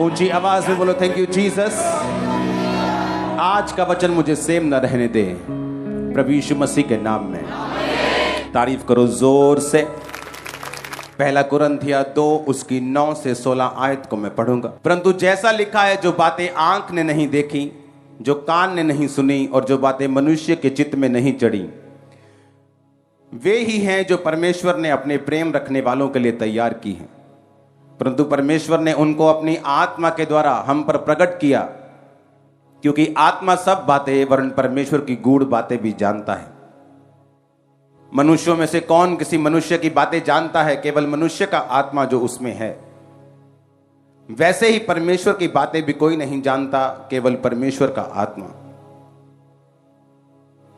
ऊंची आवाज में बोलो थैंक यू जीसस। आज का वचन मुझे सेम न रहने दे, प्रभु यीशु मसीह के नाम में। तारीफ करो जोर से। पहला कुरिन्थिया 2 उसकी 9 से 16 आयत को मैं पढ़ूंगा। परंतु जैसा लिखा है, जो बातें आंख ने नहीं देखी, जो कान ने नहीं सुनी और जो बातें मनुष्य के चित्त में नहीं चढ़ी, वे ही हैं जो परमेश्वर ने अपने प्रेम रखने वालों के लिए तैयार की हैं। परंतु परमेश्वर ने उनको अपनी आत्मा के द्वारा हम पर प्रकट किया, क्योंकि आत्मा सब बातें वरन परमेश्वर की गूढ़ बातें भी जानता है। मनुष्यों में से कौन किसी मनुष्य की बातें जानता है? केवल मनुष्य का आत्मा जो उसमें है। वैसे ही परमेश्वर की बातें भी कोई नहीं जानता, केवल परमेश्वर का आत्मा।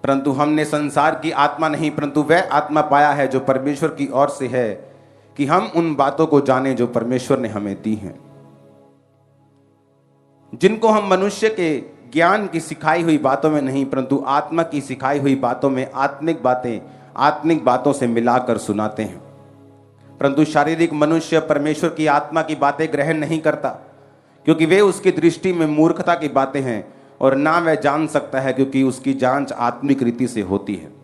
परंतु हमने संसार की आत्मा नहीं, परंतु वह आत्मा पाया है जो परमेश्वर की ओर से है, कि हम उन बातों को जाने जो परमेश्वर ने हमें दी हैं। जिनको हम मनुष्य के ज्ञान की सिखाई हुई बातों में नहीं, परंतु आत्मा की सिखाई हुई बातों में आत्मिक बातों से मिलाकर सुनाते हैं। परंतु शारीरिक मनुष्य परमेश्वर की आत्मा की बातें ग्रहण नहीं करता, क्योंकि वे उसकी दृष्टि में मूर्खता की बातें हैं, और ना वह जान सकता है, क्योंकि उसकी जांच आत्मिक रीति से होती है।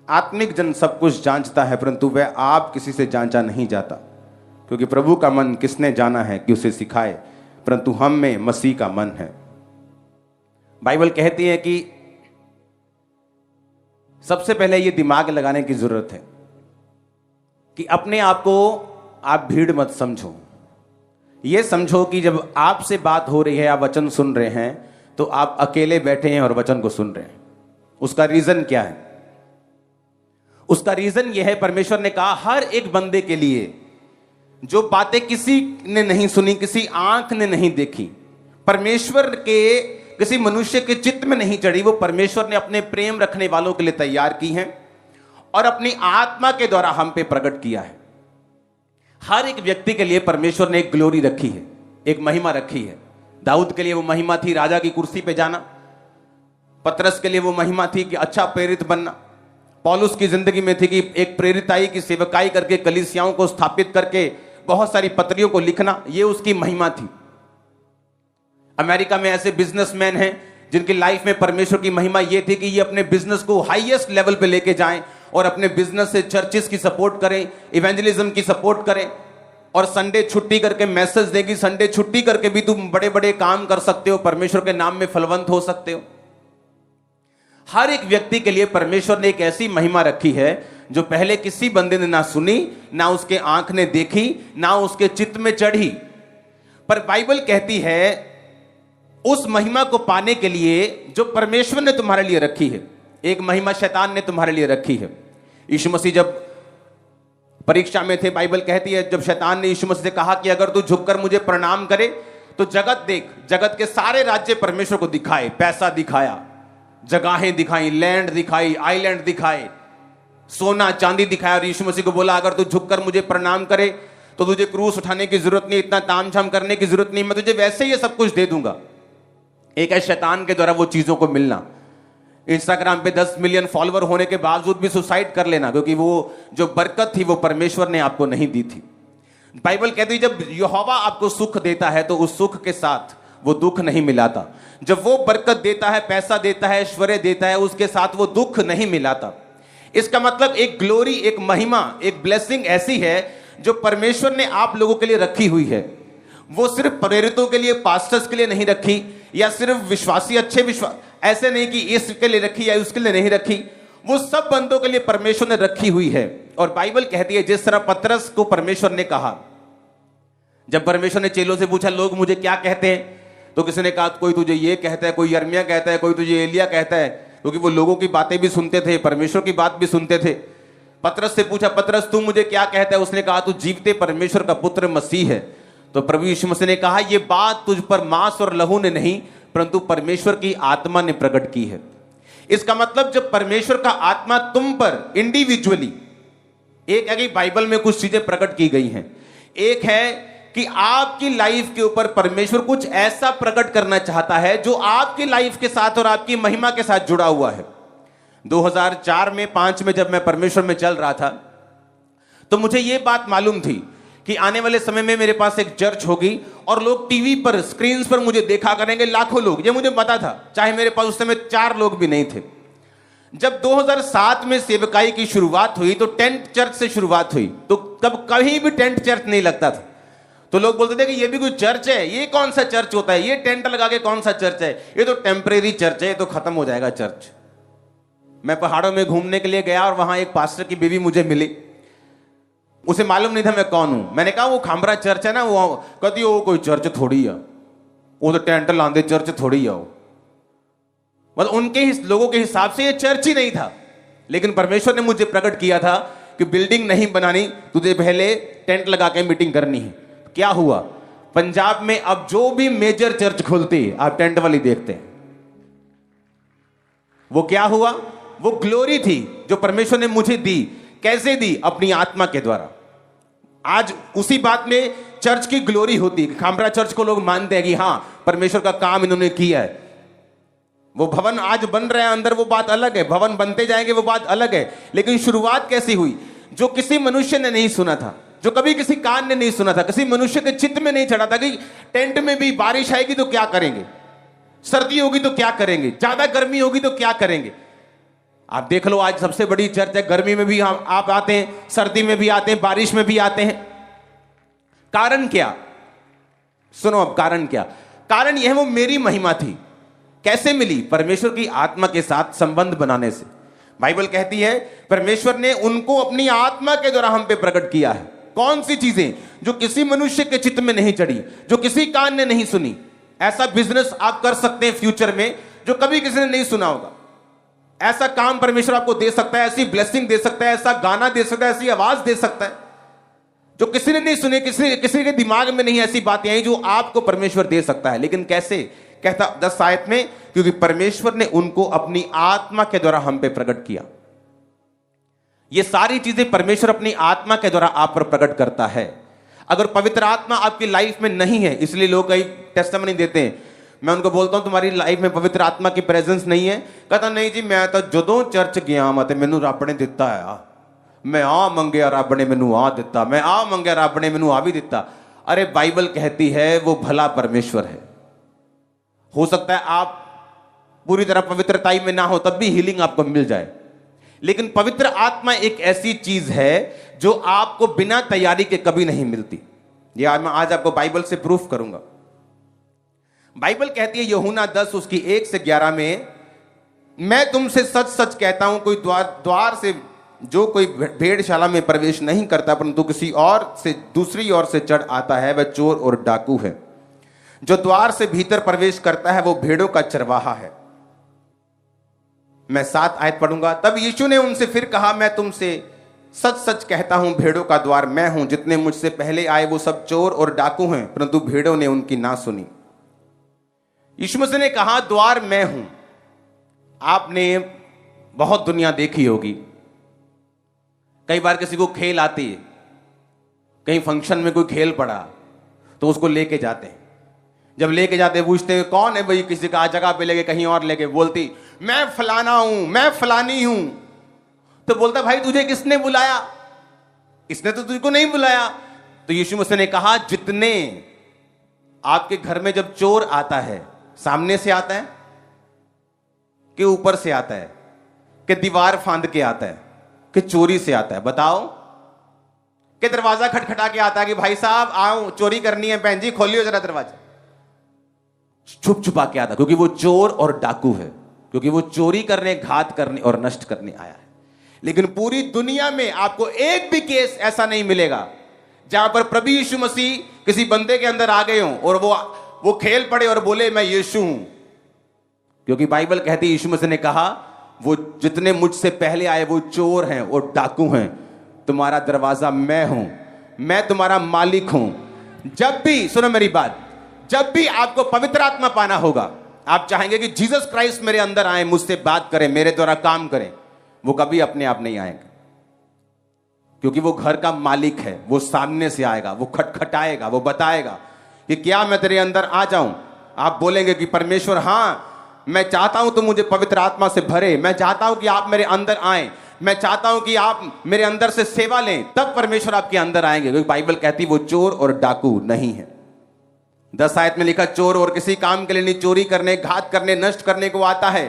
आत्मिक जन सब कुछ जांचता है, परंतु वह आप किसी से जांचा नहीं जाता, क्योंकि प्रभु का मन किसने जाना है कि उसे सिखाए, परंतु हम में मसीह का मन है। बाइबल कहती है कि सबसे पहले यह दिमाग लगाने की जरूरत है कि अपने आप को आप भीड़ मत समझो। यह समझो कि जब आपसे बात हो रही है, आप वचन सुन रहे हैं, तो आप अकेले बैठे हैं और वचन को सुन रहे हैं। उसका रीजन क्या है? उसका रीजन यह है, परमेश्वर ने कहा हर एक बंदे के लिए जो बातें किसी ने नहीं सुनी, किसी आंख ने नहीं देखी, परमेश्वर के किसी मनुष्य के चित्त में नहीं चढ़ी, वो परमेश्वर ने अपने प्रेम रखने वालों के लिए तैयार की हैं और अपनी आत्मा के द्वारा हम पे प्रकट किया है। हर एक व्यक्ति के लिए परमेश्वर ने एक ग्लोरी रखी है, एक महिमा रखी है। दाऊद के लिए वो महिमा थी राजा की कुर्सी पे जाना। पतरस के लिए वो महिमा थी कि अच्छा प्रेरित बनना। पौलुस की जिंदगी में थी कि एक प्रेरिताई की सेवकाई करके कलीसियाओं को स्थापित करके बहुत सारी पत्रियों को लिखना, ये उसकी महिमा थी। अमेरिका में ऐसे बिजनेसमैन हैं जिनकी लाइफ में परमेश्वर की महिमा ये थी कि ये अपने बिजनेस को हाईएस्ट लेवल पे लेके जाएं और अपने बिजनेस से चर्चेस की सपोर्ट करें, इवेंजलिज्म की सपोर्ट करें, और संडे छुट्टी करके मैसेज देगी, संडे छुट्टी करके भी तुम बड़े बड़े काम कर सकते हो, परमेश्वर के नाम में फलवंत हो सकते हो। हर एक व्यक्ति के लिए परमेश्वर ने एक ऐसी महिमा रखी है जो पहले किसी बंदे ने ना सुनी, ना उसके आंख ने देखी, ना उसके चित्त में चढ़ी। पर बाइबल कहती है उस महिमा को पाने के लिए जो परमेश्वर ने तुम्हारे लिए रखी है, एक महिमा शैतान ने तुम्हारे लिए रखी है। यीशु मसीह जब परीक्षा में थे, बाइबल कहती है जब शैतान ने यीशु मसीह से कहा कि अगर तू झुककर मुझे प्रणाम करे तो जगत देख, जगत के सारे राज्य परमेश्वर को दिखाए। पैसा दिखाया, जगहें दिखाई, लैंड दिखाई, आइलैंड दिखाए, सोना चांदी दिखाया, और यीशु मसीह को बोला अगर तू झुककर मुझे प्रणाम करे तो तुझे क्रूस उठाने की जरूरत नहीं, इतना तामझाम करने की जरूरत नहीं, मैं तुझे वैसे ही ये सब कुछ दे दूंगा। एक है शैतान के द्वारा वो चीजों को मिलना। इंस्टाग्राम पे 10 मिलियन फॉलोवर होने के बावजूद भी सुसाइड कर लेना, क्योंकि वो जो बरकत थी वो परमेश्वर ने आपको नहीं दी थी। बाइबल कहती है जब यहोवा आपको सुख देता है तो उस सुख के साथ वो दुख नहीं मिलाता। जब वो बरकत देता है, पैसा देता है, ऐश्वर्य देता है, उसके साथ वो दुख नहीं मिलाता। इसका मतलब एक ग्लोरी, एक महिमा, एक ब्लेसिंग ऐसी है जो परमेश्वर ने आप लोगों के लिए रखी हुई है। वो सिर्फ प्रेरितों के लिए, पास्टर्स के लिए नहीं रखी, या सिर्फ विश्वासी, अच्छे विश्वास, ऐसे नहीं कि इसके लिए रखी या उसके लिए नहीं रखी, वो सब बंदों के लिए परमेश्वर ने रखी हुई है। और बाइबल कहती है जिस तरह पतरस को परमेश्वर ने कहा, जब परमेश्वर ने चेलों से पूछा लोग मुझे क्या कहते हैं, तो किसी ने कहा कोई तुझे ये कहता है, कोई यर्मिया कहता है, कोई तुझे एलिया कहता है, क्योंकि वो लोगों की बातें भी सुनते थे, परमेश्वर की बात भी सुनते थे। पतरस से पूछा पतरस तू मुझे क्या कहता है? उसने कहा तू जीवते परमेश्वर का पुत्र मसीह है। तो प्रभु यीशु मसीह ने कहा ये बात तुझ पर मांस और लहू ने नहीं, परंतु परमेश्वर की आत्मा ने प्रकट की है। इसका मतलब जब परमेश्वर का आत्मा तुम पर इंडिविजुअली, एक है कि बाइबल में कुछ चीजें प्रकट की गई हैं, एक है कि आपकी लाइफ के ऊपर परमेश्वर कुछ ऐसा प्रकट करना चाहता है जो आपकी लाइफ के साथ और आपकी महिमा के साथ जुड़ा हुआ है। 2004 में 5 में जब मैं परमेश्वर में चल रहा था तो मुझे यह बात मालूम थी कि आने वाले समय में मेरे पास एक चर्च होगी और लोग टीवी पर, स्क्रीन पर मुझे देखा करेंगे, लाखों लोग। ये मुझे पता था, चाहे मेरे पास उस समय 4 लोग भी नहीं थे। जब 2007 में सेवकाई की शुरुआत हुई तो टेंट चर्च से शुरुआत हुई। तो तब कहीं भी टेंट चर्च नहीं लगता था। तो लोग बोलते थे कि ये भी कोई चर्च है, ये कौन सा चर्च होता है, ये टेंट लगा के कौन सा चर्च है, ये तो टेम्परेरी चर्च है, ये तो खत्म हो जाएगा चर्च। मैं पहाड़ों में घूमने के लिए गया और वहां एक पास्टर की बीवी मुझे मिली। उसे मालूम नहीं था मैं कौन हूं। मैंने कहा वो खामरा चर्च है ना, वो कहती वो कोई चर्च थोड़ी है, वो तो टेंट लांदे चर्च थोड़ी है। मतलब उनके लोगों के हिसाब से ये चर्च ही नहीं था। लेकिन परमेश्वर ने मुझे प्रकट किया था कि बिल्डिंग नहीं बनानी, तुझे पहले टेंट लगा के मीटिंग करनी है। क्या हुआ, पंजाब में अब जो भी मेजर चर्च खुलती आप टेंट वाली देखते हैं। वो क्या हुआ, वो ग्लोरी थी जो परमेश्वर ने मुझे दी। कैसे दी? अपनी आत्मा के द्वारा। आज उसी बात में चर्च की ग्लोरी होती है। खामरा चर्च को लोग मानते हैं कि हां परमेश्वर का काम इन्होंने किया है। वो भवन आज बन रहे हैं अंदर, वो बात अलग है, भवन बनते जाएंगे, वो बात अलग है। लेकिन शुरुआत कैसी हुई? जो किसी मनुष्य ने नहीं सुना था, जो कभी किसी कान ने नहीं सुना था, किसी मनुष्य के चित्त में नहीं चढ़ा था कि टेंट में भी बारिश आएगी तो क्या करेंगे, सर्दी होगी तो क्या करेंगे, ज्यादा गर्मी होगी तो क्या करेंगे। आप देख लो, आज सबसे बड़ी चर्च है, गर्मी में भी आप आते हैं, सर्दी में भी आते हैं, बारिश में भी आते हैं। कारण क्या? सुनो अब कारण क्या। कारण यह वो मेरी महिमा थी। कैसे मिली? परमेश्वर की आत्मा के साथ संबंध बनाने से। बाइबल कहती है परमेश्वर ने उनको अपनी आत्मा के द्वारा हम पे प्रकट किया है। कौन सी चीजें? जो किसी मनुष्य के चित्त में नहीं चढ़ी, जो किसी कान ने नहीं सुनी। ऐसा बिजनेस आप कर सकते हैं फ्यूचर में जो कभी किसी ने नहीं सुना होगा। ऐसा काम परमेश्वर आपको दे सकता है, ऐसी ब्लेसिंग दे सकता है, ऐसा गाना दे सकता है, ऐसी आवाज दे सकता है जो किसी ने नहीं सुनी, किसी के दिमाग में नहीं ऐसी बातें आई जो आपको परमेश्वर दे सकता है। लेकिन कैसे? कहता 10 आयत में, क्योंकि परमेश्वर ने उनको अपनी आत्मा के द्वारा हम पे प्रकट किया। ये सारी चीजें परमेश्वर अपनी आत्मा के द्वारा आप पर प्रकट करता है। अगर पवित्र आत्मा आपकी लाइफ में नहीं है, इसलिए लोग कई टेस्टिमनी देते हैं, मैं उनको बोलता हूं तुम्हारी लाइफ में पवित्र आत्मा की प्रेजेंस नहीं है। कहता नहीं जी, मैं तो जदों चर्च गया मैं मैनू रब ने दिता है, मैं आ मंगया रब ने मैनू आ दिता, मैं आ मंगया रब ने मैनू आ भी दिता। अरे बाइबल कहती है वो भला परमेश्वर है। हो सकता है आप पूरी तरह पवित्रताई में ना हो तब भी हीलिंग आपको मिल जाए, लेकिन पवित्र आत्मा एक ऐसी चीज है जो आपको बिना तैयारी के कभी नहीं मिलती। ये मैं आज आपको बाइबल से प्रूफ करूंगा। बाइबल कहती है यूहन्ना 10 उसकी 1 से 11 में, मैं तुमसे सच सच कहता हूं, कोई द्वार से जो कोई भेड़शाला में प्रवेश नहीं करता परंतु किसी और से दूसरी ओर से चढ़ आता है वह चोर और डाकू है। जो द्वार से भीतर प्रवेश करता है वो भेड़ों का चरवाहा है। मैं 7 आयत पढ़ूंगा। तब यीशु ने उनसे फिर कहा, मैं तुमसे सच सच कहता हूं, भेड़ों का द्वार मैं हूं। जितने मुझसे पहले आए वो सब चोर और डाकू हैं, परंतु भेड़ों ने उनकी ना सुनी। यीशु मसीह ने कहा द्वार मैं हूं। आपने बहुत दुनिया देखी होगी। कई बार किसी को खेल आती है, कहीं फंक्शन में कोई खेल पड़ा तो उसको लेके जाते हैं। जब लेके जाते पूछते हैं कौन है भाई, किसी का जगह पे लेके कहीं और लेके, बोलती मैं फलाना हूं, मैं फलानी हूं। तो बोलता भाई तुझे किसने बुलाया? इसने तो तुझको नहीं बुलाया। तो यीशु मसीह ने कहा जितने आपके घर में जब चोर आता है, सामने से आता है कि ऊपर से आता है कि दीवार फांद के आता है कि चोरी से आता है? बताओ। कि दरवाजा खटखटा के आता है कि भाई साहब आओ चोरी करनी है, बहन जी खोलियो जरा दरवाजा। छुप छुपा के आता, क्योंकि वो चोर और डाकू है, क्योंकि वो चोरी करने, घात करने और नष्ट करने आया है। लेकिन पूरी दुनिया में आपको एक भी केस ऐसा नहीं मिलेगा जहां पर प्रभु यीशु मसीह किसी बंदे के अंदर आ गए हों और वो खेल पड़े और बोले मैं यीशु हूं। क्योंकि बाइबल कहती है यीशु मसीह ने कहा वो जितने मुझसे पहले आए वो चोर हैं और डाकू हैं, तुम्हारा दरवाजा मैं हूं, मैं तुम्हारा मालिक हूं। जब भी, सुनो मेरी बात, जब भी आपको पवित्र आत्मा पाना होगा, आप चाहेंगे कि जीसस क्राइस्ट मेरे अंदर आए, मुझसे बात करें, मेरे द्वारा काम करें, वो कभी अपने आप नहीं आएंगे। क्योंकि वो घर का मालिक है, वो सामने से आएगा, वो खटखटाएगा, वो बताएगा कि क्या मैं तेरे अंदर आ जाऊं। आप बोलेंगे कि परमेश्वर हां मैं चाहता हूं तुम मुझे पवित्र आत्मा से भरे, मैं चाहता हूं कि आप मेरे अंदर आए, मैं चाहता हूं कि आप मेरे अंदर से सेवा लें, तब परमेश्वर आपके अंदर आएंगे। क्योंकि बाइबल कहती वो चोर और डाकू नहीं है। 10 आयत में लिखा, चोर और किसी काम के लिए नहीं, चोरी करने, घात करने, नष्ट करने को आता है,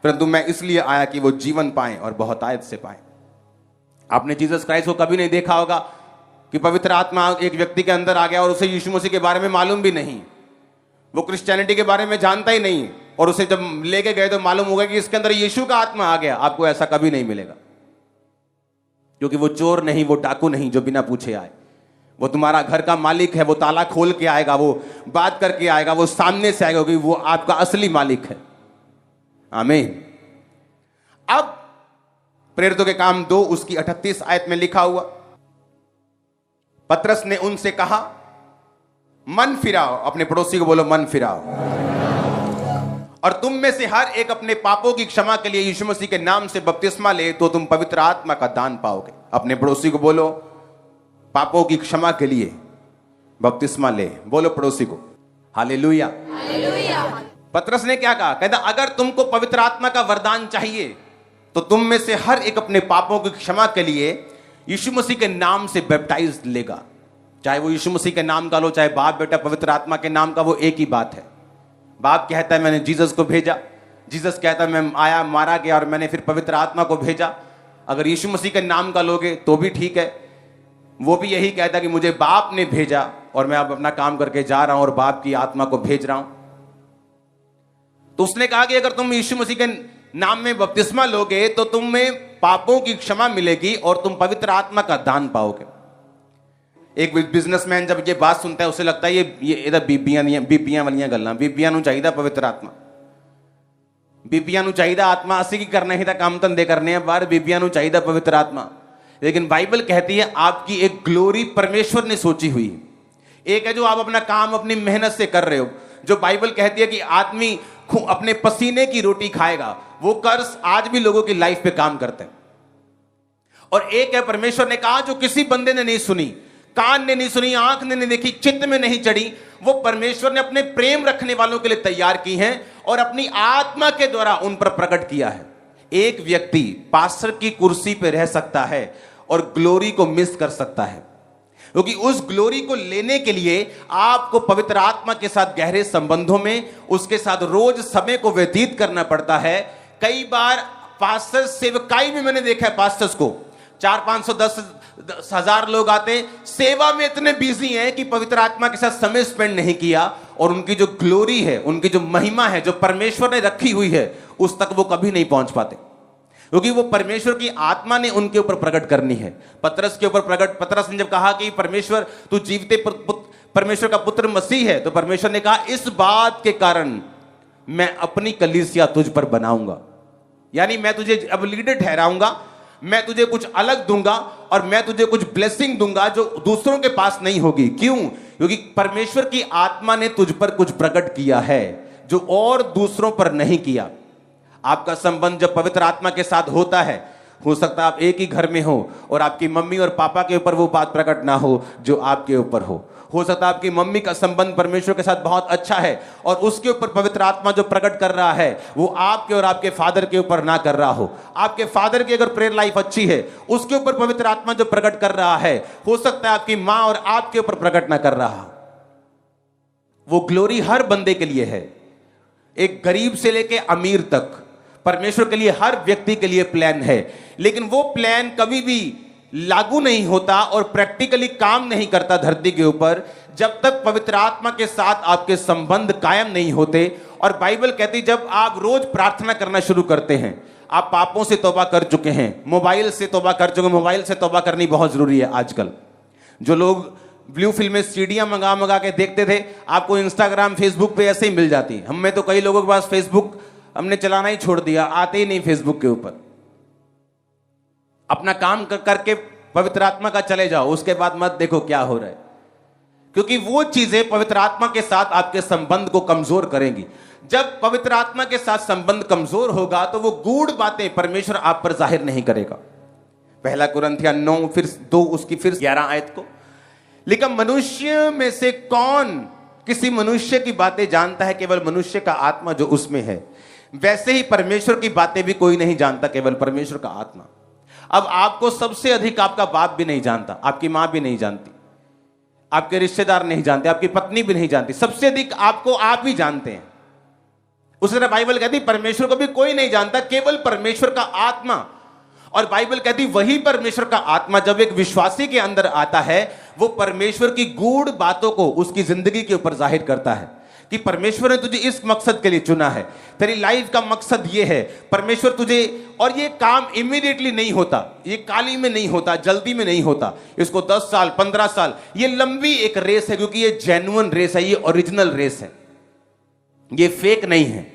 परंतु मैं इसलिए आया कि वो जीवन पाएं और बहुतायत से पाएं। आपने जीसस क्राइस्ट को कभी नहीं देखा होगा कि पवित्र आत्मा एक व्यक्ति के अंदर आ गया और उसे यीशु मसीह के बारे में मालूम भी नहीं, वो क्रिश्चियनिटी के बारे में जानता ही नहीं, और उसे जब लेके गए तो मालूम होगा कि इसके अंदर यीशु का आत्मा आ गया। आपको ऐसा कभी नहीं मिलेगा, क्योंकि वो चोर नहीं, वो डाकू नहीं जो बिना पूछे आए। वो तुम्हारा घर का मालिक है, वो ताला खोल के आएगा, वो बात करके आएगा, वो सामने से आएगा, क्योंकि वो आपका असली मालिक है। आमीन। अब प्रेरितों के काम 2 उसकी 38 आयत में लिखा हुआ, पतरस ने उनसे कहा, मन फिराओ, अपने पड़ोसी को बोलो मन फिराओ, और तुम में से हर एक अपने पापों की क्षमा के लिए यीशु मसीह के नाम से बपतिस्मा ले, तो तुम पवित्र आत्मा का दान पाओगे। अपने पड़ोसी को बोलो, पापों की क्षमा के लिए बपतिस्मा ले। बोलो पड़ोसी को हालेलुया। पतरस ने क्या कहा? कहता अगर तुमको पवित्र आत्मा का वरदान चाहिए तो तुम में से हर एक अपने पापों की क्षमा के लिए यीशु मसीह के नाम से बैप्टाइज लेगा। चाहे वो यीशु मसीह के नाम का लो, चाहे बाप बेटा पवित्र आत्मा के नाम का, वो एक ही बात है। बाप कहता है मैंने जीसस को भेजा, जीसस कहता है मैं आया, मारा गया और मैंने फिर पवित्र आत्मा को भेजा। अगर यीशु मसीह के नाम का लोगे तो भी ठीक है, वो भी यही कहता है कि मुझे बाप ने भेजा और मैं अब अपना काम करके जा रहा हूं और बाप की आत्मा को भेज रहा हूं। तो उसने कहा कि अगर तुम यीशु मसीह के नाम में बपतिस्मा लोगे तो तुम में पापों की क्षमा मिलेगी और तुम पवित्र आत्मा का दान पाओगे। एक बिजनेसमैन जब ये बात सुनता है उसे लगता है ये बीबियां वालियां गल्लां, बीबियां नूं चाहिदा पवित्र आत्मा, बीबियां नूं चाहिदा आत्मा, असीं की करना ही था काम धंधे करने हैं बाहर, बीबियां नूं चाहिदा पवित्र आत्मा। लेकिन बाइबल कहती है आपकी एक ग्लोरी परमेश्वर ने सोची हुई है। एक है जो आप अपना काम अपनी मेहनत से कर रहे हो, जो बाइबल कहती है कि आदमी अपने पसीने की रोटी खाएगा, वो कर्ज आज भी लोगों की लाइफ पे काम करते हैं। और एक है परमेश्वर ने कहा जो किसी बंदे ने नहीं सुनी, कान ने नहीं सुनी, आंख ने नहीं देखी, चित्त में नहीं चढ़ी, वो परमेश्वर ने अपने प्रेम रखने वालों के लिए तैयार की हैं और अपनी आत्मा के द्वारा उन पर प्रकट किया है। एक व्यक्ति पास्टर की कुर्सी पे रह सकता है और ग्लोरी को मिस कर सकता है, क्योंकि उस ग्लोरी को लेने के लिए आपको पवित्र आत्मा के साथ गहरे संबंधों में उसके साथ रोज समय को व्यतीत करना पड़ता है। कई बार पास्टर सेवकाई में मैंने देखा है पास्टर्स को 400-500-10,000 लोग आते, सेवा में इतने बिजी हैं कि पवित्र आत्मा के साथ समय स्पेंड नहीं किया, और उनकी जो ग्लोरी है, उनकी जो महिमा है जो परमेश्वर ने रखी हुई है, उस तक वो कभी नहीं पहुंच पाते, क्योंकि वो परमेश्वर की आत्मा ने उनके ऊपर प्रकट करनी है। पतरस के ऊपर प्रकट, पतरस ने जब कहा कि परमेश्वर तू जीवते परमेश्वर का पुत्र मसीह है, तो परमेश्वर ने कहा इस बात के कारण मैं अपनी कलीसिया तुझ पर बनाऊंगा, यानी मैं तुझे अब लीडर ठहराऊंगा, मैं तुझे कुछ अलग दूंगा और मैं तुझे कुछ ब्लेसिंग दूंगा जो दूसरों के पास नहीं होगी। क्यों? क्योंकि परमेश्वर की आत्मा ने तुझ पर कुछ प्रकट किया है जो और दूसरों पर नहीं किया। आपका संबंध जब पवित्र आत्मा के साथ होता है, हो सकता है आप एक ही घर में हो और आपकी मम्मी और पापा के ऊपर वो बात प्रकट ना हो जो आपके ऊपर हो सकता है आपकी मम्मी का संबंध परमेश्वर के साथ बहुत अच्छा है और उसके ऊपर पवित्र आत्मा जो प्रकट कर रहा है वो आपके और आपके फादर के ऊपर ना कर रहा हो। आपके फादर की अगर प्रेयर लाइफ अच्छी है, उसके ऊपर पवित्र आत्मा जो प्रकट कर रहा है, हो सकता है आपकी मां और आपके ऊपर प्रकट ना कर रहा। वो ग्लोरी हर बंदे के लिए है, एक गरीब से लेके अमीर तक परमेश्वर के लिए, हर व्यक्ति के लिए प्लान है, लेकिन वो प्लान कभी भी लागू नहीं होता और प्रैक्टिकली काम नहीं करता धरती के ऊपर जब तक पवित्र आत्मा के साथ आपके संबंध कायम नहीं होते। और बाइबल कहती जब आप रोज प्रार्थना करना शुरू करते हैं, आप पापों से तौबा कर चुके हैं, मोबाइल से तौबा कर चुके, मोबाइल से तौबा करनी बहुत जरूरी है। आजकल जो लोग ब्लू फिल्म में सीडियां मंगा के देखते थे, आपको इंस्टाग्राम फेसबुक पे ऐसे ही मिल जाती। हमें तो कई लोगों के पास फेसबुक हमने चलाना ही छोड़ दिया, आते ही नहीं फेसबुक के ऊपर। अपना काम करके पवित्र आत्मा का चले जाओ, उसके बाद मत देखो क्या हो रहा है, क्योंकि वो चीजें पवित्र आत्मा के साथ आपके संबंध को कमजोर करेंगी। जब पवित्र आत्मा के साथ संबंध कमजोर होगा तो वो गूढ़ बातें परमेश्वर आप पर जाहिर नहीं करेगा। पहला कुरिन्थियों 9 फिर 2 उसकी फिर 11 आयत को लिखा, मनुष्य में से कौन किसी मनुष्य की बातें जानता है, केवल मनुष्य का आत्मा जो उसमें है। वैसे ही परमेश्वर की बातें भी कोई नहीं जानता, केवल परमेश्वर का आत्मा। अब आपको सबसे अधिक आपका बाप भी नहीं जानता, आपकी मां भी नहीं जानती, आपके रिश्तेदार नहीं जानते, आपकी पत्नी भी नहीं जानती, सबसे अधिक आपको आप ही जानते हैं। उस तरह बाइबल कहती परमेश्वर को भी कोई नहीं जानता, केवल परमेश्वर का आत्मा। और बाइबल कहती वही परमेश्वर का आत्मा जब एक विश्वासी के अंदर आता है, वो परमेश्वर की गूढ़ बातों को उसकी जिंदगी के ऊपर जाहिर करता है कि परमेश्वर ने तुझे इस मकसद के लिए चुना है, तेरी लाइफ का मकसद ये है। परमेश्वर तुझे, और ये काम इमीडिएटली नहीं होता, ये काली में नहीं होता, जल्दी में नहीं होता, इसको 10 साल 15 साल, ये लंबी एक रेस है, क्योंकि ये जेन्युइन रेस है, ये ओरिजिनल रेस है, ये फेक नहीं है।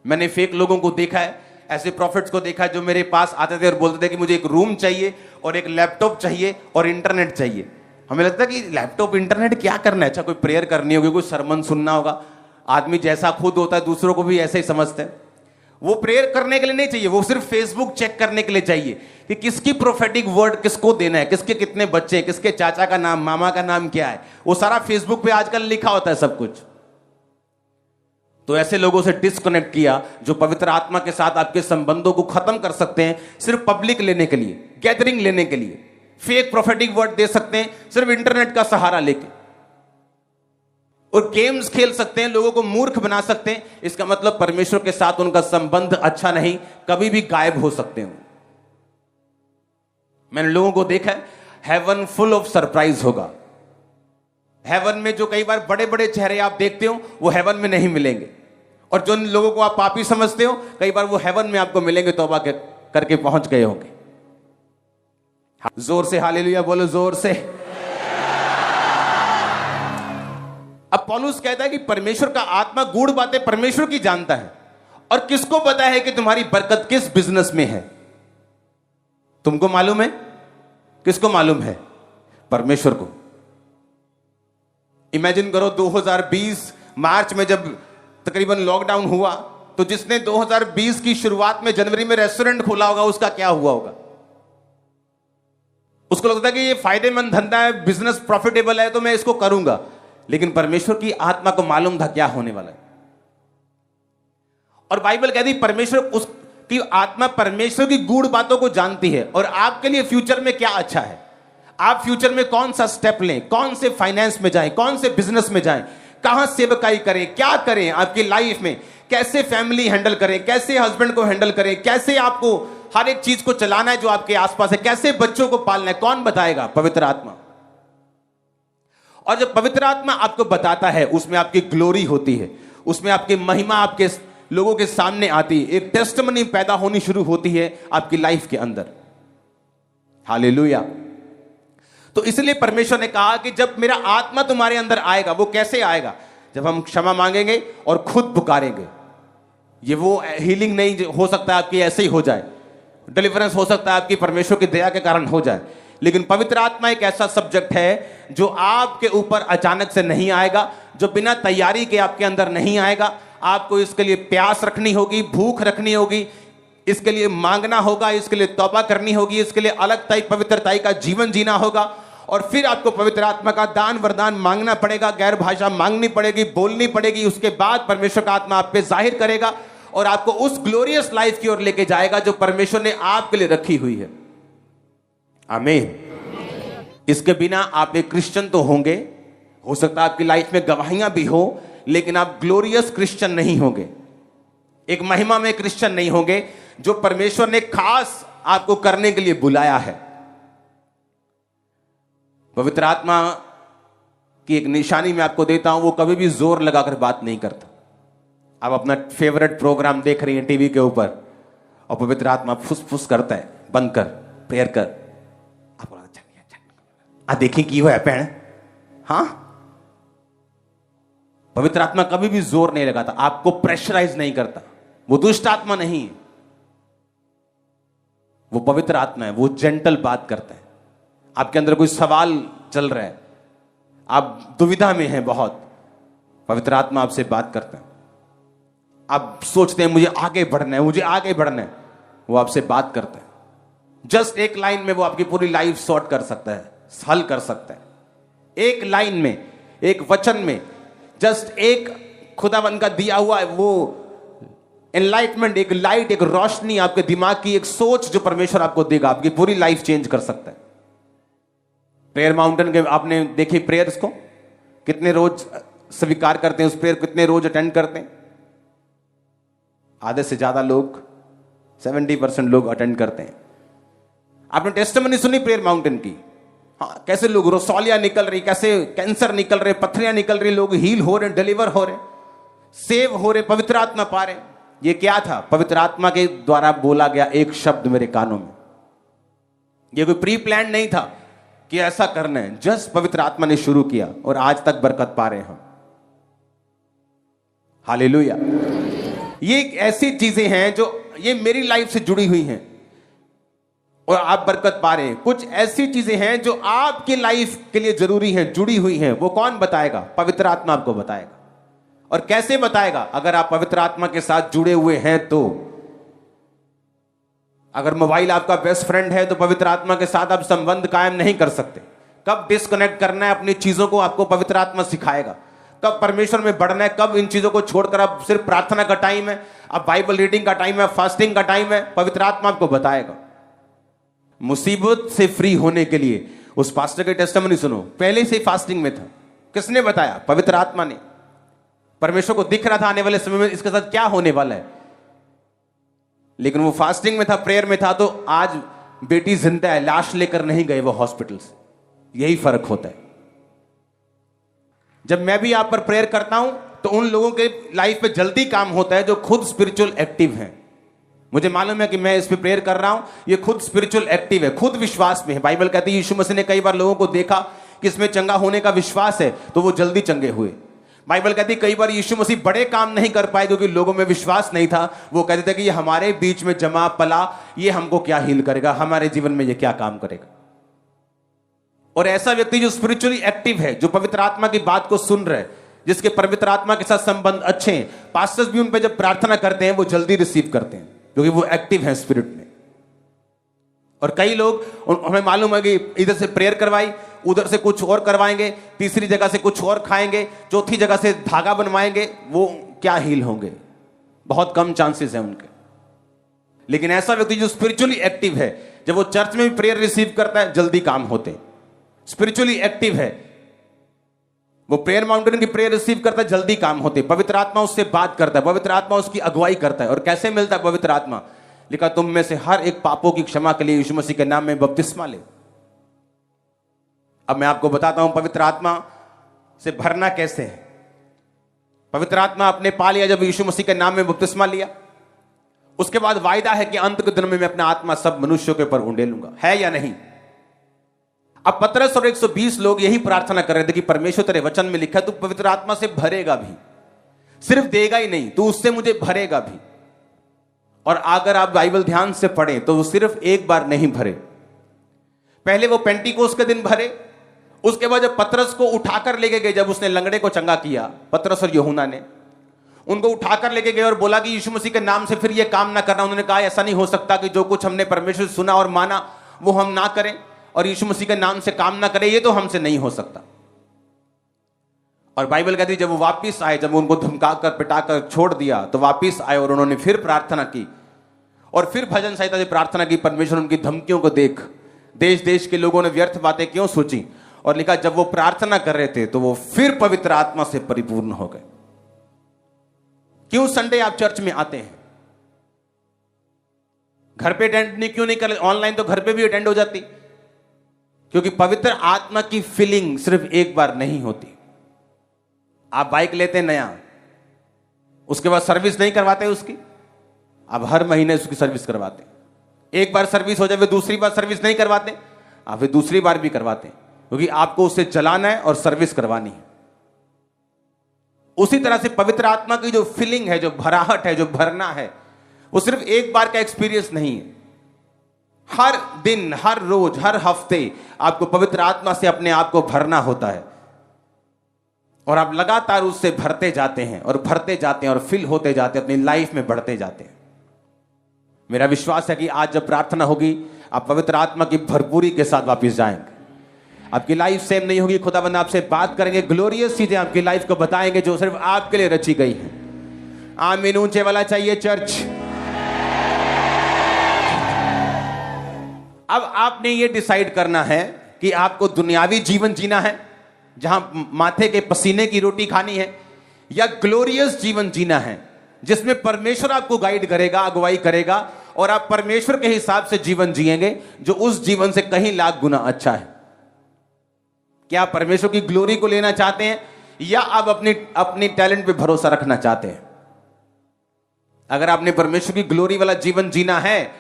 मैंने फेक लोगों को देखा है, ऐसे प्रॉफिट्स को देखा जो मेरे पास आते थे और बोलते थे कि मुझे एक रूम चाहिए और एक लैपटॉप चाहिए और इंटरनेट चाहिए। हमें लगता है कि लैपटॉप इंटरनेट क्या करना है, अच्छा कोई प्रेयर करनी होगी, कोई सरमन सुनना होगा। आदमी जैसा खुद होता है दूसरों को भी ऐसे ही समझते हैं। वो प्रेयर करने के लिए नहीं चाहिए, वो सिर्फ फेसबुक चेक करने के लिए चाहिए कि किसकी प्रोफेटिक वर्ड किसको देना है, किसके कितने बच्चे, किसके चाचा का नाम, मामा का नाम क्या है, वो सारा फेसबुक पे आजकल लिखा होता है सब कुछ। तो ऐसे लोगों से डिस्कनेक्ट किया जो पवित्र आत्मा के साथ आपके संबंधों को खत्म कर सकते हैं सिर्फ पब्लिक लेने के लिए, गैदरिंग लेने के लिए, फेक प्रोफेटिक वर्ड दे सकते हैं सिर्फ इंटरनेट का सहारा लेके, और गेम्स खेल सकते हैं, लोगों को मूर्ख बना सकते हैं। इसका मतलब परमेश्वर के साथ उनका संबंध अच्छा नहीं, कभी भी गायब हो सकते हैं। मैंने लोगों को देखा है, हेवन फुल ऑफ सरप्राइज होगा। हेवन में जो कई बार बड़े बड़े चेहरे आप देखते हो वो हेवन में नहीं मिलेंगे, और जो लोगों को आप पापी समझते हो कई बार वो हेवन में आपको मिलेंगे, तौबा करके पहुंच गए होंगे। जोर से हालेलुया बोलो, जोर से। अब पौलुस कहता है कि परमेश्वर का आत्मा गूढ़ बातें परमेश्वर की जानता है, और किसको पता है कि तुम्हारी बरकत किस बिजनेस में है? तुमको मालूम है? किसको मालूम है? परमेश्वर को। इमेजिन करो 2020 मार्च में जब तकरीबन लॉकडाउन हुआ, तो जिसने 2020 की शुरुआत में जनवरी में रेस्टोरेंट खोला होगा उसका क्या हुआ होगा? उसको लगता है कि ये फायदेमंद धंधा है, बिजनेस प्रॉफिटेबल है, तो मैं इसको करूंगा। लेकिन परमेश्वर की आत्मा को मालूम था क्या होने वाला है। और बाइबल कहती परमेश्वर, उसकी आत्मा परमेश्वर की गूढ़ बातों को जानती है, और आपके लिए फ्यूचर में क्या अच्छा है, आप फ्यूचर में कौन सा स्टेप लें, कौन से फाइनेंस में जाएं, कौन से बिजनेस में जाएं, कहां सेवकाई करें, क्या करें आपकी लाइफ में, कैसे फैमिली हैंडल करें, कैसे हस्बैंड को हैंडल करें, कैसे आपको हर एक चीज को चलाना है जो आपके आसपास है, कैसे बच्चों को पालना है, कौन बताएगा? पवित्र आत्मा। और जब पवित्र आत्मा आपको बताता है, उसमें आपकी ग्लोरी होती है, उसमें आपकी महिमा आपके लोगों के सामने आती है, एक टेस्टिमनी पैदा होनी शुरू होती है आपकी लाइफ के अंदर। हालेलुया। तो इसलिए परमेश्वर ने कहा कि जब मेरा आत्मा तुम्हारे अंदर आएगा, वो कैसे आएगा? जब हम क्षमा मांगेंगे और खुद पुकारेंगे। ये वो हीलिंग नहीं हो सकता आपकी ऐसे ही हो जाए, डिलीवरेंस हो सकता है आपकी परमेश्वर की दया के कारण हो जाए, लेकिन पवित्र आत्मा एक ऐसा सब्जेक्ट है जो आपके ऊपर अचानक से नहीं आएगा, जो बिना तैयारी के आपके अंदर नहीं आएगा। आपको इसके लिए प्यास रखनी होगी, भूख रखनी होगी, इसके लिए मांगना होगा, इसके लिए तौबा करनी होगी, इसके लिए अलगताई पवित्रताई का जीवन जीना होगा, और फिर आपको पवित्र आत्मा का दान वरदान मांगना पड़ेगा, गैर भाषा मांगनी पड़ेगी, बोलनी पड़ेगी। उसके बाद परमेश्वर का आत्मा आप पे जाहिर करेगा और आपको उस ग्लोरियस लाइफ की ओर लेके जाएगा जो परमेश्वर ने आपके लिए रखी हुई है। आमीन। इसके बिना आप एक क्रिश्चियन तो होंगे, हो सकता है आपकी लाइफ में गवाहियां भी हो, लेकिन आप ग्लोरियस क्रिश्चियन नहीं होंगे, एक महिमा में क्रिश्चियन नहीं होंगे जो परमेश्वर ने खास आपको करने के लिए बुलाया है। पवित्र आत्मा की एक निशानी मैं आपको देता हूं, वो कभी भी जोर लगाकर बात नहीं करता। आप अपना फेवरेट प्रोग्राम देख रही हैं टीवी के ऊपर और पवित्र आत्मा फुस फुस करता है, बंद कर, प्रेयर कर, आप देखिए की हुआ है पैण। हाँ, पवित्र आत्मा कभी भी जोर नहीं लगाता, आपको प्रेशराइज नहीं करता। वो दुष्ट आत्मा नहीं है, वो पवित्र आत्मा है, वो जेंटल बात करता है। आपके अंदर कोई सवाल चल रहा है, आप दुविधा में हैं बहुत, पवित्र आत्मा आपसे बात करता है। आप सोचते हैं मुझे आगे बढ़ना है, मुझे आगे बढ़ना है, वो आपसे बात करता है। जस्ट एक लाइन में वो आपकी पूरी लाइफ सॉर्ट कर सकता है, हल कर सकता है। एक लाइन में, एक वचन में, जस्ट एक खुदावंद का दिया हुआ वो एनलाइटमेंट, एक लाइट, एक रोशनी, आपके दिमाग की एक सोच जो परमेश्वर आपको देगा, आपकी पूरी लाइफ चेंज कर सकता है। प्रेयर माउंटेन के आपने देखी प्रेयर्स को, कितने रोज स्वीकार करते हैं उस प्रेयर, कितने रोज अटेंड करते हैं? आधे से ज्यादा लोग, 70% लोग अटेंड करते हैं। आपने टेस्टिमनी सुनी प्रेयर माउंटेन की? हाँ, कैसे लोग, रोसोलिया निकल रही, कैसे कैंसर निकल रहे, पथरियां निकल रही, लोग हील हो रहे, डिलीवर हो रहे, सेव हो रहे, पवित्र आत्मा पा रहे। ये क्या था? पवित्र आत्मा के द्वारा बोला गया एक शब्द मेरे कानों में। ये कोई प्री प्लान नहीं था कि ऐसा करना है, जस्ट पवित्र आत्मा ने शुरू किया और आज तक बरकत पा रहे हैं हम। हालेलुया। ये एक ऐसी चीजें हैं जो ये मेरी लाइफ से जुड़ी हुई हैं और आप बरकत पा रहे हैं। कुछ ऐसी चीजें हैं जो आपकी लाइफ के लिए जरूरी हैं, जुड़ी हुई हैं। वो कौन बताएगा? पवित्र आत्मा आपको बताएगा। और कैसे बताएगा? अगर आप पवित्र आत्मा के साथ जुड़े हुए हैं तो। अगर मोबाइल आपका बेस्ट फ्रेंड है तो पवित्र आत्मा के साथ आप संबंध कायम नहीं कर सकते। कब डिस्कनेक्ट करना है अपनी चीजों को, आपको पवित्र आत्मा सिखाएगा। कब परमेश्वर में बढ़ना है, कब इन चीजों को छोड़कर अब सिर्फ प्रार्थना का टाइम है, अब बाइबल रीडिंग का टाइम है, फास्टिंग का टाइम है, पवित्र आत्मा आपको बताएगा। मुसीबत से फ्री होने के लिए उस पास्टर के टेस्टिमनी सुनो, पहले से ही फास्टिंग में था। किसने बताया? पवित्र आत्मा ने। परमेश्वर को दिख रहा था आने वाले समय में इसके साथ क्या होने वाला है, लेकिन वो फास्टिंग में था, प्रेयर में था, तो आज बेटी जिंदा है, लाश लेकर नहीं गए वो हॉस्पिटल से। यही फर्क होता है। जब मैं भी आप पर प्रेयर करता हूं तो उन लोगों के लाइफ पे जल्दी काम होता है जो खुद स्पिरिचुअल एक्टिव हैं। मुझे मालूम है कि मैं इस पे प्रेयर कर रहा हूं, ये खुद स्पिरिचुअल एक्टिव है, खुद विश्वास में है। बाइबल कहती है यीशु मसीह ने कई बार लोगों को देखा कि इसमें चंगा होने का विश्वास है तो वो जल्दी चंगे हुए। बाइबल कहती है कई बार यीशु मसीह बड़े काम नहीं कर पाए क्योंकि लोगों में विश्वास नहीं था। वो कहते थे कि ये हमारे बीच में जमा पला, ये हमको क्या हील करेगा, हमारे जीवन में ये क्या काम करेगा। और ऐसा व्यक्ति जो स्पिरिचुअली एक्टिव है, जो पवित्र आत्मा की बात को सुन रहे, जिसके पवित्र आत्मा के साथ संबंध अच्छे हैं, पास्टर्स भी उन पे जब प्रार्थना करते हैं वो जल्दी रिसीव करते हैं क्योंकि वो एक्टिव है स्पिरिट में। और कई लोग, हमें मालूम है कि इधर से प्रेयर करवाई, उधर से कुछ और करवाएंगे, तीसरी जगह से कुछ और खाएंगे, चौथी जगह से धागा बनवाएंगे, वो क्या हील होंगे? बहुत कम चांसेस हैं उनके। लेकिन ऐसा व्यक्ति जो स्पिरिचुअली एक्टिव है, जब वो चर्च में भी प्रेयर रिसीव करता है जल्दी काम होते हैं। स्पिरिचुअली एक्टिव है, वो प्रेयर माउंटेन की प्रेयर रिसीव करता है, जल्दी काम होते हैं। पवित्र आत्मा उससे बात करता है, पवित्र आत्मा उसकी अगुवाई करता है। और कैसे मिलता है पवित्र आत्मा? लिखा तुम में से हर एक पापों की क्षमा के लिए यीशु मसीह के नाम में बपतिस्मा ले। अब मैं आपको बताता हूं पवित्र आत्मा से भरना कैसे है। पवित्र आत्मा आपने पा लिया जब यीशु मसीह के नाम में बपतिस्मा लिया। उसके बाद वायदा है कि अंत के दिन में मैं अपना आत्मा सब मनुष्यों के ऊपर उंडेलूंगा, है या नहीं? अब पतरस और 120 लोग यही प्रार्थना कर रहे थे कि परमेश्वर तेरे वचन में लिखा है तू पवित्र आत्मा से भरेगा भी, सिर्फ देगा ही नहीं, तू उससे मुझे भरेगा भी। और अगर आप बाइबल ध्यान से पढ़ें तो वो सिर्फ एक बार नहीं भरे। पहले वो पेंटिकोस के दिन भरे, उसके बाद जब पतरस को उठाकर लेके गए, जब उसने लंगड़े को चंगा किया, पतरस और यूहन्ना ने उनको उठाकर लेके गए और बोला कि यीशु मसीह के नाम से फिर ये काम ना करना। उन्होंने कहा ऐसा नहीं हो सकता कि जो कुछ हमने परमेश्वर से सुना और माना वो हम ना करें और यीशु मसीह के नाम से काम ना करें, ये तो हमसे नहीं हो सकता। और बाइबल कहती है जब वो वापिस आए, जब उनको धमकाकर पिटाकर छोड़ दिया तो वापिस आए और उन्होंने फिर प्रार्थना की और फिर भजन संहिता से प्रार्थना की। परमेश्वर उनकी धमकियों को देख देश देश के लोगों ने व्यर्थ बातें क्यों सोची, और लिखा जब वो प्रार्थना कर रहे थे तो वो फिर पवित्र आत्मा से परिपूर्ण हो गए। क्यों संडे आप चर्च में आते हैं? घर पे अटेंड नहीं क्यों नहीं कर? ऑनलाइन तो घर पे भी अटेंड हो जाती, क्योंकि पवित्र आत्मा की फीलिंग सिर्फ एक बार नहीं होती। आप बाइक लेते हैं नया, उसके बाद सर्विस नहीं करवाते उसकी, आप हर महीने उसकी सर्विस करवाते हैं। एक बार सर्विस हो जाए फिर दूसरी बार सर्विस नहीं करवाते, आप फिर दूसरी बार भी करवाते हैं, क्योंकि आपको उसे चलाना है और सर्विस करवानी है। उसी तरह से पवित्र आत्मा की जो फीलिंग है, जो भराहट है, जो भरना है, वो सिर्फ एक बार का एक्सपीरियंस नहीं है। हर दिन, हर रोज, हर हफ्ते आपको पवित्र आत्मा से अपने आप को भरना होता है और आप लगातार उससे भरते जाते हैं और भरते जाते हैं और फिल होते जाते हैं, अपनी लाइफ में बढ़ते जाते हैं। मेरा विश्वास है कि आज जब प्रार्थना होगी आप पवित्र आत्मा की भरपूरी के साथ वापस जाएंगे। आपकी लाइफ सेम नहीं होगी, खुदावंद आपसे बात करेंगे, ग्लोरियस चीजें आपकी लाइफ को बताएंगे जो सिर्फ आपके लिए रची गई है। आमीन ऊंचे वाला चाहिए चर्च। अब आपने ये डिसाइड करना है कि आपको दुनियावी जीवन जीना है जहां माथे के पसीने की रोटी खानी है, या ग्लोरियस जीवन जीना है जिसमें परमेश्वर आपको गाइड करेगा, अगुवाई करेगा और आप परमेश्वर के हिसाब से जीवन जिएंगे जो उस जीवन से कहीं लाख गुना अच्छा है। क्या आप परमेश्वर की ग्लोरी को लेना चाहते हैं या आप अपनी टैलेंट पे भरोसा रखना चाहते हैं? अगर आपने परमेश्वर की ग्लोरी वाला जीवन जीना है,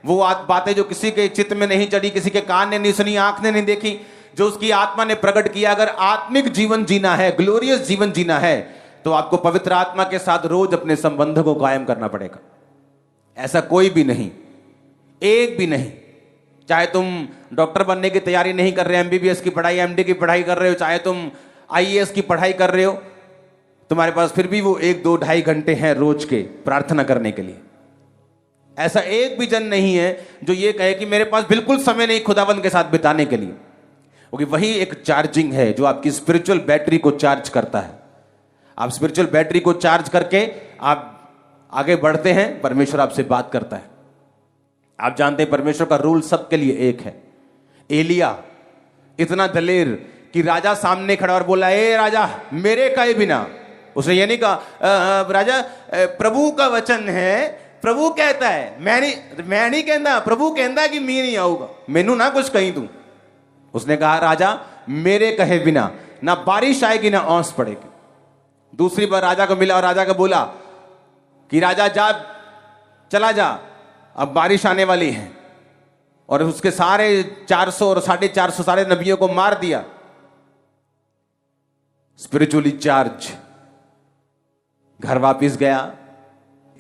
वो बातें जो किसी के चित्त में नहीं चढ़ी, किसी के कान ने नहीं सुनी, आंख ने नहीं देखी, जो उसकी आत्मा ने प्रकट किया, अगर आत्मिक जीवन जीना है, ग्लोरियस जीवन जीना है, तो आपको पवित्र आत्मा के साथ रोज अपने संबंध को कायम करना पड़ेगा। ऐसा कोई भी नहीं, एक भी नहीं, चाहे तुम डॉक्टर बनने की तैयारी नहीं कर रहे, एमबीबीएस की पढ़ाई, एमडी की पढ़ाई कर रहे हो, चाहे तुम आईएएस की पढ़ाई कर रहे हो, तुम्हारे पास फिर भी वो 1, 2, 2.5 घंटे हैं रोज के प्रार्थना करने के लिए। ऐसा एक भी जन नहीं है जो ये कहे कि मेरे पास बिल्कुल समय नहीं खुदावंद के साथ बिताने के लिए, क्योंकि वही एक चार्जिंग है जो आपकी स्पिरिचुअल बैटरी को चार्ज करता है। आप स्पिरिचुअल बैटरी को चार्ज करके आप आगे बढ़ते हैं, परमेश्वर आपसे बात करता है। आप जानते हैं परमेश्वर का रूल सबके लिए एक है। एलिया इतना दलेर कि राजा सामने खड़ा और बोला, ए राजा मेरे कहे बिना, उसने ये नहीं कहा राजा प्रभु का वचन है, प्रभु कहता है, मैं नहीं कहता, प्रभु कहता कि मैं नहीं आऊंगा, मैनू ना कुछ कहीं तू। उसने कहा राजा मेरे कहे बिना ना बारिश आएगी ना ओस पड़ेगी। दूसरी बार राजा को मिला और राजा को बोला कि राजा जा, चला जा, अब बारिश आने वाली है, और उसके सारे 400 और 450 सारे नबियों को मार दिया। स्पिरिचुअली चार्ज, घर वापिस गया,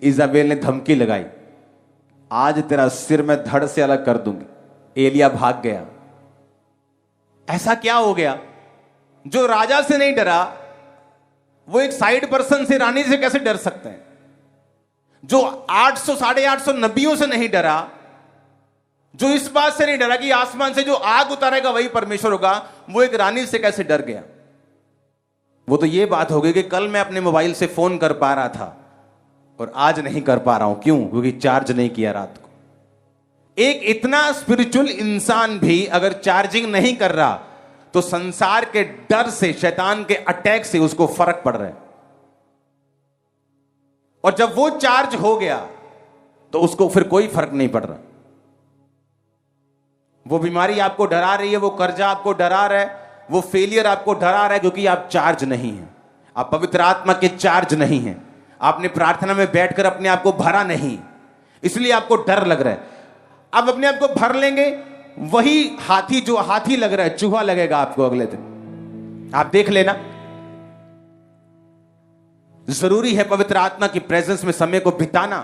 इजाबेल ने धमकी लगाई, आज तेरा सिर मैं धड़ से अलग कर दूंगी। एलिया भाग गया। ऐसा क्या हो गया? जो राजा से नहीं डरा वो एक साइड पर्सन से, रानी से कैसे डर सकते हैं? जो 800 850 नबियों से नहीं डरा, जो इस बात से नहीं डरा कि आसमान से जो आग उतारेगा वही परमेश्वर होगा, वो एक रानी से कैसे डर गया? वो तो ये बात हो गई कि कल मैं अपने मोबाइल से फोन कर पा रहा था और आज नहीं कर पा रहा हूं। क्यों? क्योंकि चार्ज नहीं किया रात को। एक इतना स्पिरिचुअल इंसान भी अगर चार्जिंग नहीं कर रहा तो संसार के डर से, शैतान के अटैक से उसको फर्क पड़ रहा है। और जब वो चार्ज हो गया तो उसको फिर कोई फर्क नहीं पड़ रहा। वो बीमारी आपको डरा रही है, वो कर्जा आपको डरा रहा है, वो फेलियर आपको डरा रहा है, क्योंकि आप चार्ज नहीं हैं, आप पवित्र आत्मा के चार्ज नहीं हैं, आपने प्रार्थना में बैठकर अपने आप को भरा नहीं, इसलिए आपको डर लग रहा है। अब अपने आप को भर लेंगे, वही हाथी जो हाथी लग रहा है चूहा लगेगा आपको अगले दिन। आप देख लेना। जरूरी है पवित्र आत्मा की प्रेजेंस में समय को बिताना,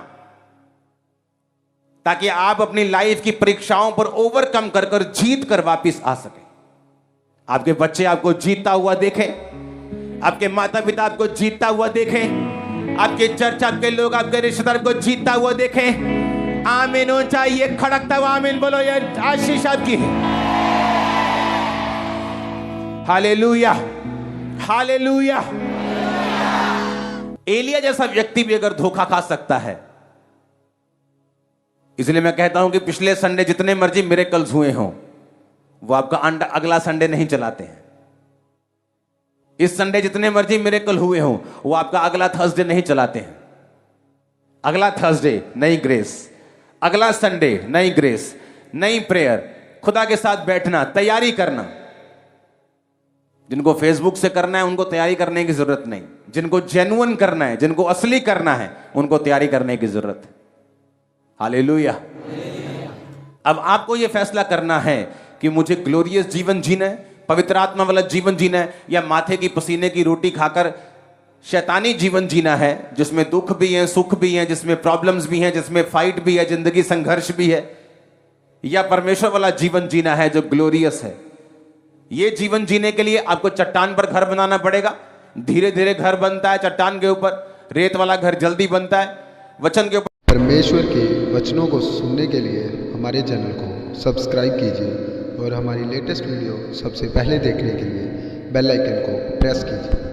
ताकि आप अपनी लाइफ की परीक्षाओं पर ओवरकम कर कर जीत कर वापिस आ सके। आपके बच्चे आपको जीतता हुआ देखें, आपके माता पिता आपको जीतता हुआ देखें, आपके चर्च, आपके लोग, आपके रिश्तेदार को जीतता हुआ देखें। आमीन हो चाहिए, खड़कता हुआ आमीन बोलो, ये आशीष आपकी है। Hallelujah, hallelujah. एलिया जैसा व्यक्ति भी अगर धोखा खा सकता है, इसलिए मैं कहता हूं कि पिछले संडे जितने मर्जी मिरेकल्स हुए हों, वो आपका अगला संडे नहीं चलाते हैं। इस संडे जितने मर्जी मिरेकल हुए हों, वो आपका अगला थर्सडे नहीं चलाते हैं। अगला थर्सडे नई ग्रेस, अगला संडे नई ग्रेस, नई प्रेयर, खुदा के साथ बैठना, तैयारी करना। जिनको फेसबुक से करना है उनको तैयारी करने की जरूरत नहीं, जिनको जेन्युइन करना है, जिनको असली करना है, उनको तैयारी करने की जरूरत है। हालेलुया। अब आपको यह फैसला करना है कि मुझे ग्लोरियस जीवन जीना है, पवित्र आत्मा वाला जीवन जीना है, या माथे की पसीने की रोटी खाकर शैतानी जीवन जीना है, जिसमें दुख भी है, सुख भी है, जिसमें प्रॉब्लम्स भी हैं, जिसमें फाइट भी है, जिंदगी संघर्ष भी है, या परमेश्वर वाला जीवन जीना है जो ग्लोरियस है। यह जीवन जीने के लिए आपको चट्टान पर घर बनाना पड़ेगा। धीरे धीरे घर बनता है चट्टान के ऊपर, रेत वाला घर जल्दी बनता है वचन के ऊपर। परमेश्वर के वचनों को सुनने के लिए हमारे चैनल को सब्सक्राइब कीजिए और हमारी लेटेस्ट वीडियो सबसे पहले देखने के लिए बेल आइकन को प्रेस कीजिए।